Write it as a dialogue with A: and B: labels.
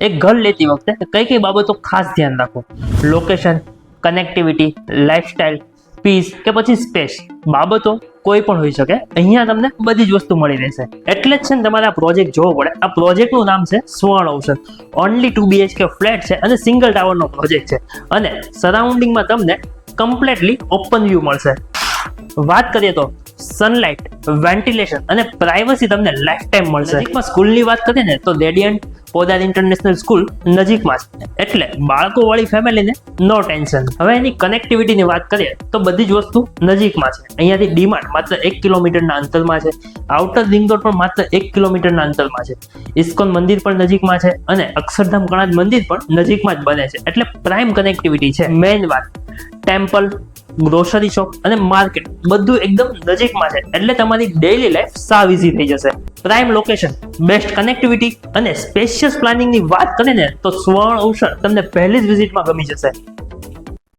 A: એક ઘર લેતી વખતે કઈ બાબતો ખાસ ધ્યાન રાખો? લોકેશન, કનેક્ટિવિટી, લાઇફસ્ટાઇલ, પીસ કે પછી સ્પેસ? બાબતો કોઈ પણ હોઈ શકે, અહીંયા તમને બધી જ વસ્તુ મળી રહેશે. એટલે જ છે ને તમારે આ પ્રોજેક્ટ જોવો પડે. આ પ્રોજેક્ટનું નામ છે સ્વર્ણ અવસર. ઓનલી 2 BHK ફ્લેટ છે અને સિંગલ ટાવરનો પ્રોજેક્ટ છે અને સરાઉન્ડિંગમાં તમને કમ્પ્લીટલી ઓપન વ્યૂ મળશે. વાત કરીએ તો સનલાઇટ, વેન્ટિલેશન અને પ્રાઇવસી તમને લાઈફ ટાઈમ મળશે. નજીકમાં સ્કૂલની વાત કરીએ ને તો રેડિયન્ટ પોદાર ઇન્ટરનેશનલ સ્કૂલ નજીકમાં છે, એટલે બાળકો વાળી ફેમિલીને નો ટેન્શન. હવે એની કનેક્ટિવિટીની વાત કરીએ તો બધી જ વસ્તુ નજીકમાં છે. અહીંયાથી ડીમાર્ટ માત્ર 1 કિલોમીટરના અંતરમાં છે. આઉટર રિંગ રોડ પણ માત્ર 1 કિલોમીટરના અંતરમાં છે. ઇસ્કોન મંદિર પણ નજીકમાં છે અને અક્ષરધામ ગણાથ મંદિર પણ નજીકમાં જ બને છે, એટલે પ્રાઇમ કનેક્ટિવિટી છે. મેઇન વાત, ટેમ્પલ, ગ્રોસરી શોપ અને માર્કેટ બધું એકદમ નજીકમાં છે, એટલે તમારી ડેઈલી લાઈફ સાવ ઈઝી થઈ જશે. પ્રાઇમ લોકેશન, બેસ્ટ કનેક્ટિવિટી અને સ્પેશિયસ પ્લાનિંગની વાત કરીએ ને તો સ્વર્ણ અવસર તમને પહેલી જ વિઝિટમાં ગમી જશે.